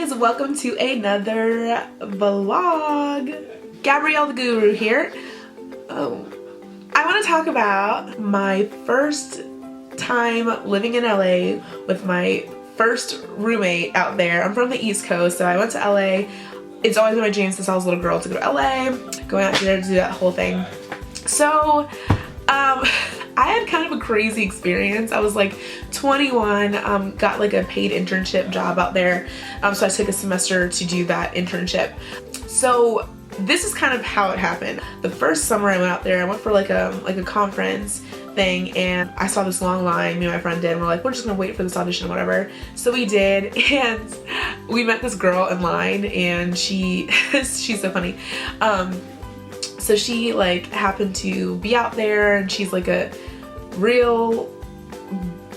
guys, welcome to another vlog. Gabrielle the Guru here. I want to talk about my first time living in LA with my first roommate out there. I'm from the East Coast, so I went to LA. It's always been my dream since I was a little girl to go to LA, going out there to do that whole thing. So I had kind of a crazy experience. I was like 21, got like a paid internship job out there. So I took a semester to do that internship. So this is kind of how it happened. The first summer I went out there, I went for like a conference thing, and I saw this long line, me and my friend did, and we're like, we're just gonna wait for this audition, whatever. So we did, and we met this girl in line, and she's so funny. So she like happened to be out there, and she's like a real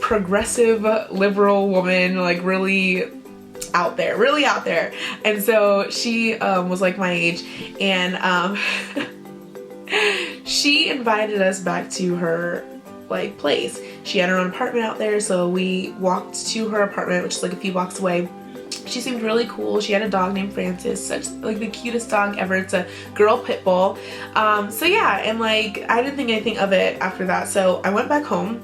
progressive liberal woman, like really out there. And so she was like my age, and she invited us back to her like place. She had her own apartment out there, so we walked to her apartment, which is like a few blocks away. She seemed really cool. She had a dog named Francis, such like the cutest dog ever. It's a girl pit bull. So yeah, and like I didn't think anything of it after that. So I went back home,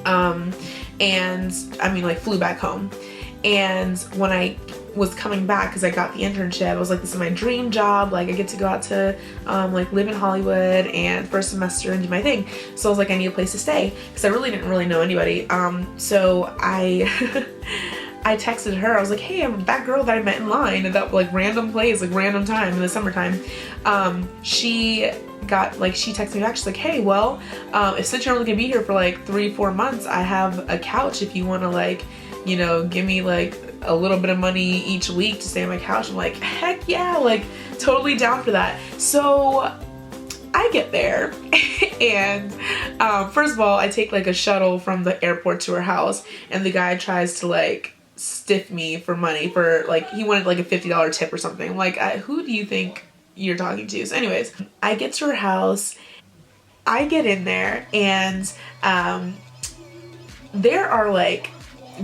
and I mean like flew back home. And when I was coming back, because I got the internship, I was like, this is my dream job. Like I get to go out to like live in Hollywood and for a semester and do my thing. So I was like, I need a place to stay because I really didn't know anybody. So I texted her. I was like, hey, I'm that girl that I met in line at that like random place, like random time in the summertime. She texted me back. She's like, hey, well, since you're only gonna be here for like 3-4 months, I have a couch if you want to like, you know, give me like a little bit of money each week to stay on my couch. I'm like, heck yeah, like totally down for that. So I get there and first of all, I take like a shuttle from the airport to her house, and the guy tries to like stiff me for money for like, he wanted like a $50 tip or something. I'm like, who do you think you're talking to? So anyways, I get to her house, I get in there, and there are like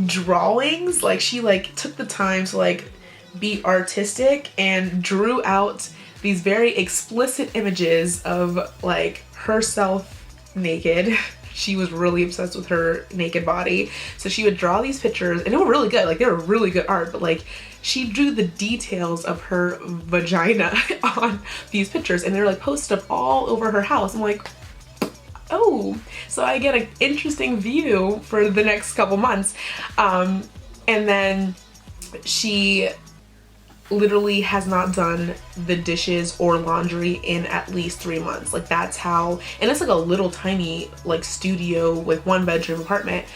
drawings. Like she like took the time to like be artistic and drew out these very explicit images of like herself naked. She was really obsessed with her naked body, so she would draw these pictures, and they were really good. Like they were really good art, but like she drew the details of her vagina on these pictures, and they're like posted up all over her house. I'm like, oh, so I get an interesting view for the next couple months. And then she literally has not done the dishes or laundry in at least 3 months. Like that's how, and it's like a little tiny like studio with 1-bedroom apartment.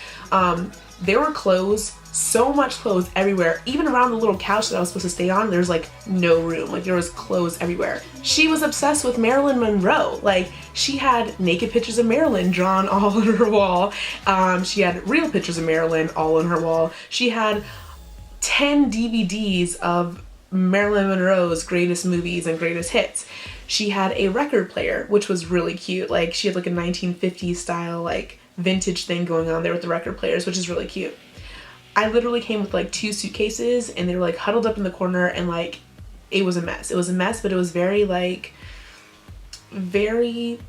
There were clothes, so much clothes everywhere. Even around the little couch that I was supposed to stay on, there's like no room. Like there was clothes everywhere. She was obsessed with Marilyn Monroe. Like she had naked pictures of Marilyn drawn all on her wall. She had real pictures of Marilyn all on her wall. She had 10 DVDs of Marilyn Monroe's greatest movies and greatest hits. She had a record player, which was really cute. Like she had like a 1950s style like vintage thing going on there with the record players, which is really cute. I literally came with like 2 suitcases, and they were like huddled up in the corner, and like it was a mess. It was a mess, but it was very like very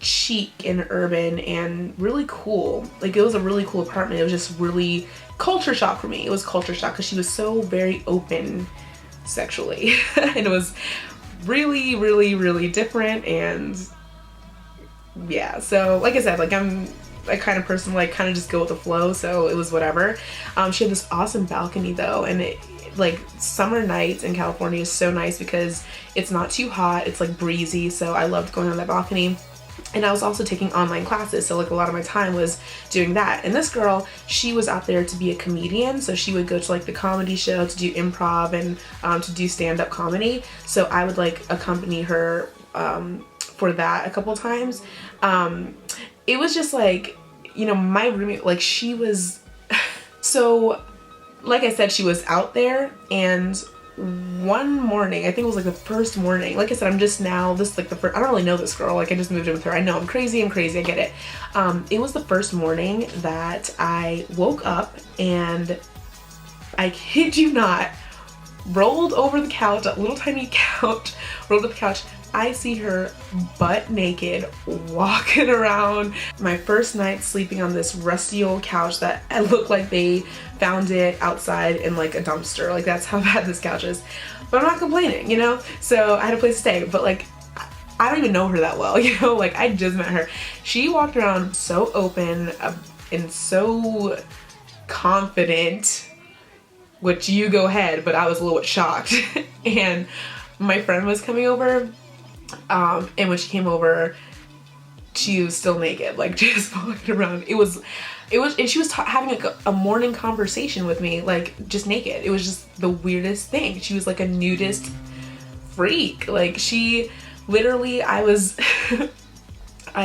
chic and urban and really cool. Like it was a really cool apartment. It was just really culture shock for me. It was culture shock because she was so very open sexually and it was really, really, really different. And yeah, so like I said, like I'm a kind of person like kind of just go with the flow, so it was whatever. She had this awesome balcony though, and it like summer nights in California is so nice because it's not too hot, it's like breezy, so I loved going on that balcony. And I was also taking online classes, so like a lot of my time was doing that. And this girl, she was out there to be a comedian, so she would go to like the comedy show to do improv and to do stand-up comedy. So I would like accompany her for that a couple times. It was just like, you know, my roommate, like she was, so like I said, she was out there, and one morning, I think it was like the first morning, like I said, I'm just now, this is like the first, I don't really know this girl, like I just moved in with her, I know I'm crazy, I get it. It was the first morning that I woke up, and I kid you not, rolled over the couch, a little tiny couch, rolled up the couch. I see her butt naked walking around. My first night sleeping on this rusty old couch that it looked like they found it outside in like a dumpster. Like that's how bad this couch is. But I'm not complaining, you know? So I had a place to stay, but like I don't even know her that well, you know? Like I just met her. She walked around so open and so confident, which you go ahead, but I was a little bit shocked. And my friend was coming over. And when she came over, she was still naked, like just walking around. And she was having like a morning conversation with me, like just naked. It was just the weirdest thing. She was like a nudist freak. Like she literally, I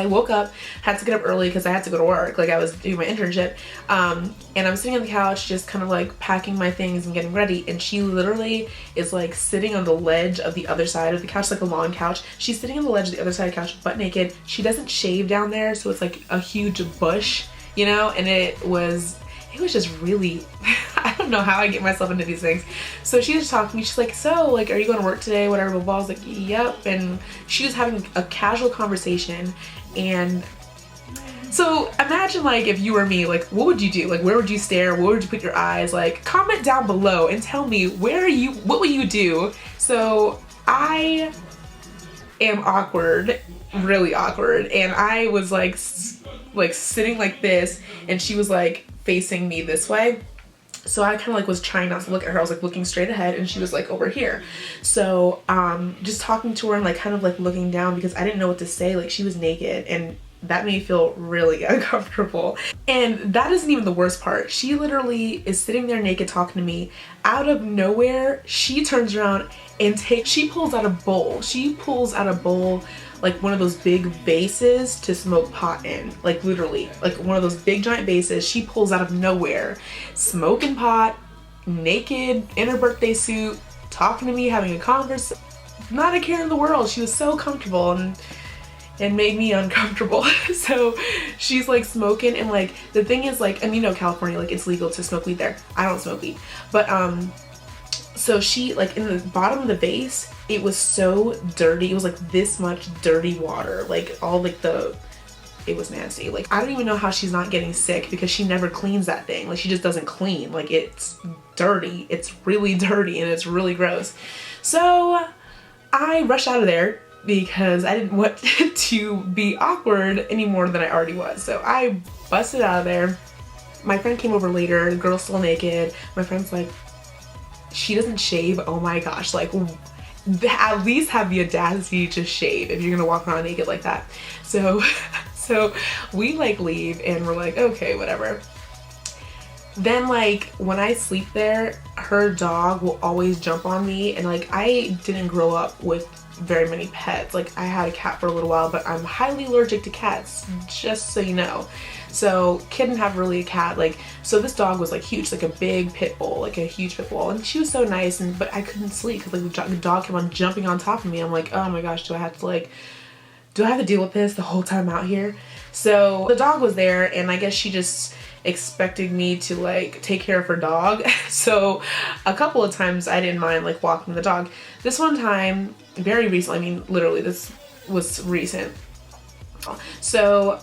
woke up, had to get up early because I had to go to work. Like I was doing my internship. And I'm sitting on the couch just kind of like packing my things and getting ready. And she literally is like sitting on the ledge of the other side of the couch, like a long couch. She's sitting on the ledge of the other side of the couch, butt naked. She doesn't shave down there, so it's like a huge bush, you know? And it was just really, I don't know how I get myself into these things. So she was talking to me, she's like, so like, are you going to work today? Whatever, blah, blah. I was like, yep. And she was having a casual conversation. And so imagine like if you were me, like what would you do? Like where would you stare? Where would you put your eyes? Like comment down below and tell me what will you do? So I am awkward, really awkward. And I was like sitting like this and she was like facing me this way. So I kind of like was trying not to look at her. I was like looking straight ahead and she was like over here. So just talking to her and like kind of like looking down because I didn't know what to say. Like she was naked and that made me feel really uncomfortable. And that isn't even the worst part. She literally is sitting there naked talking to me. Out of nowhere, she turns around and she pulls out a bowl. She pulls out a bowl, like one of those big vases to smoke pot in, like literally, like one of those big giant vases. She pulls out of nowhere, smoking pot, naked, in her birthday suit, talking to me, having a conversation. Not a care in the world. She was so comfortable and made me uncomfortable. So she's like smoking and like, the thing is like, and you know California, like it's legal to smoke weed there. I don't smoke weed. But so she like in the bottom of the vase, it was so dirty. It was like this much dirty water. Like all like it was nasty. Like I don't even know how she's not getting sick because she never cleans that thing. Like she just doesn't clean. Like it's dirty. It's really dirty and it's really gross. So I rushed out of there because I didn't want to be awkward any more than I already was. So I busted out of there. My friend came over later, the girl's still naked. My friend's like, she doesn't shave, oh my gosh, like at least have the audacity to shave if you're gonna walk around naked like that. So we like leave and we're like, okay, whatever. Then like when I sleep there, her dog will always jump on me, and like I didn't grow up with very many pets. Like I had a cat for a little while, but I'm highly allergic to cats, just so you know. So couldn't have really a cat. Like, so this dog was like huge, like a big pit bull, like a huge pit bull, and she was so nice, but I couldn't sleep because like the dog kept on jumping on top of me. I'm like, oh my gosh, do I have to deal with this the whole time out here? So the dog was there, and I guess she just expected me to like take care of her dog. So a couple of times I didn't mind like walking the dog. This one time, very recently, I mean literally this was recent. So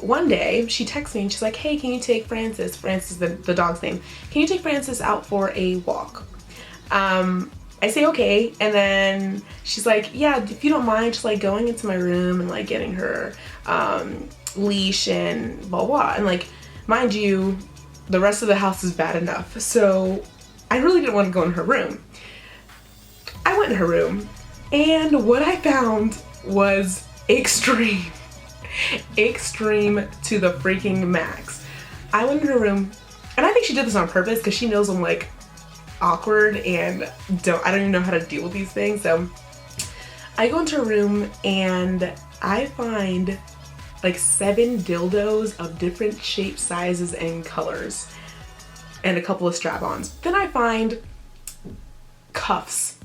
one day she texts me and she's like, hey, can you take Francis is the dog's name, can you take Francis out for a walk? I say okay, and then she's like, yeah, if you don't mind just like going into my room and like getting her leash and blah blah. And like, mind you, the rest of the house is bad enough, so I really didn't want to go in her room. I went in her room and what I found was extreme to the freaking max. I went in her room, and I think she did this on purpose because she knows I'm like awkward and I don't even know how to deal with these things. So I go into her room and I find like 7 dildos of different shapes, sizes, and colors, and a couple of strap-ons. Then I find cuffs,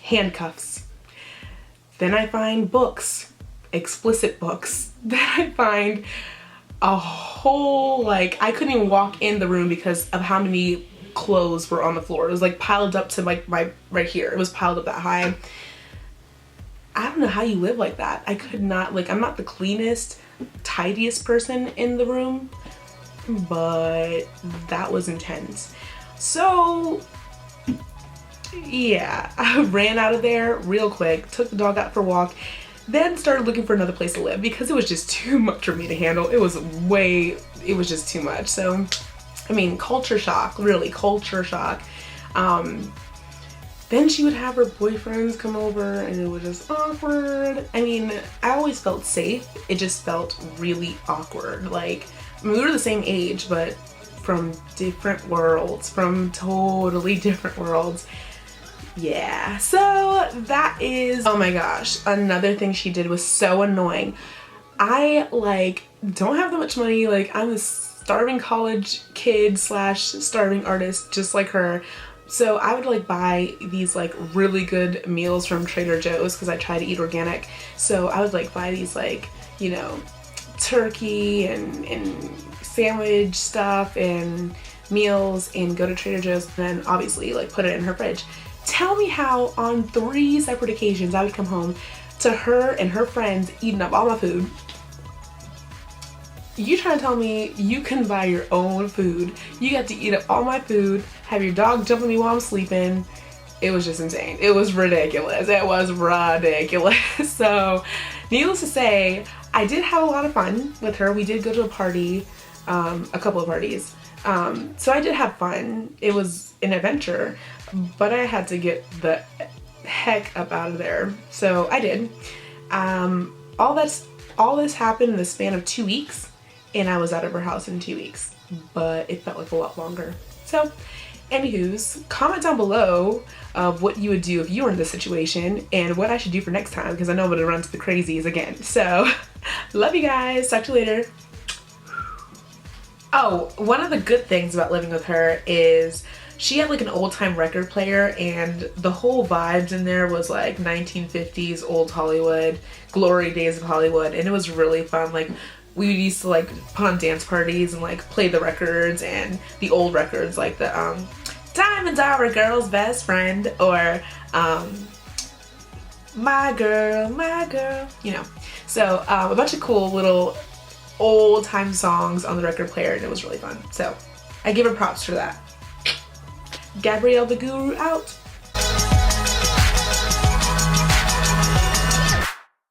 handcuffs. Then I find books, explicit books. Then I find a whole, like, I couldn't even walk in the room because of how many clothes were on the floor. It was like piled up to like my right here. It was piled up that high. I don't know how you live like that. I could not, like, I'm not the cleanest, tidiest person in the room, but that was intense. So yeah, I ran out of there real quick, took the dog out for a walk, then started looking for another place to live because it was just too much for me to handle. It was just too much. So, I mean, culture shock, really, culture shock. Then she would have her boyfriends come over and it was just awkward. I mean, I always felt safe. It just felt really awkward. Like, I mean, we were the same age, but from different worlds, from totally different worlds. Yeah, so that is, oh my gosh, another thing she did was so annoying. I like don't have that much money. Like, I'm a starving college kid slash starving artist just like her. So I would like buy these like really good meals from Trader Joe's because I try to eat organic. So I would like buy these like, you know, turkey and sandwich stuff and meals and go to Trader Joe's and then obviously like put it in her fridge. Tell me how on 3 separate occasions I would come home to her and her friends eating up all my food. You trying to tell me you can buy your own food? You got to eat up all my food, have your dog jump on me while I'm sleeping. It was just insane. It was ridiculous. It was ridiculous. So, needless to say, I did have a lot of fun with her. We did go to a party, a couple of parties. So I did have fun. It was an adventure, but I had to get the heck up out of there. So I did. All this happened in the span of 2 weeks. And I was out of her house in 2 weeks, but it felt like a lot longer. So, anywho's, comment down below of what you would do if you were in this situation and what I should do for next time because I know I'm gonna run to the crazies again. So, love you guys. Talk to you later. Oh, one of the good things about living with her is she had like an old-time record player and the whole vibes in there was like 1950s old Hollywood, glory days of Hollywood, and it was really fun. Like, we used to like put on dance parties and like play the records and the old records like the Diamonds Are a Girl's Best Friend or My Girl, you know. So a bunch of cool little old time songs on the record player and it was really fun. So I give her props for that. Gabrielle the Guru out.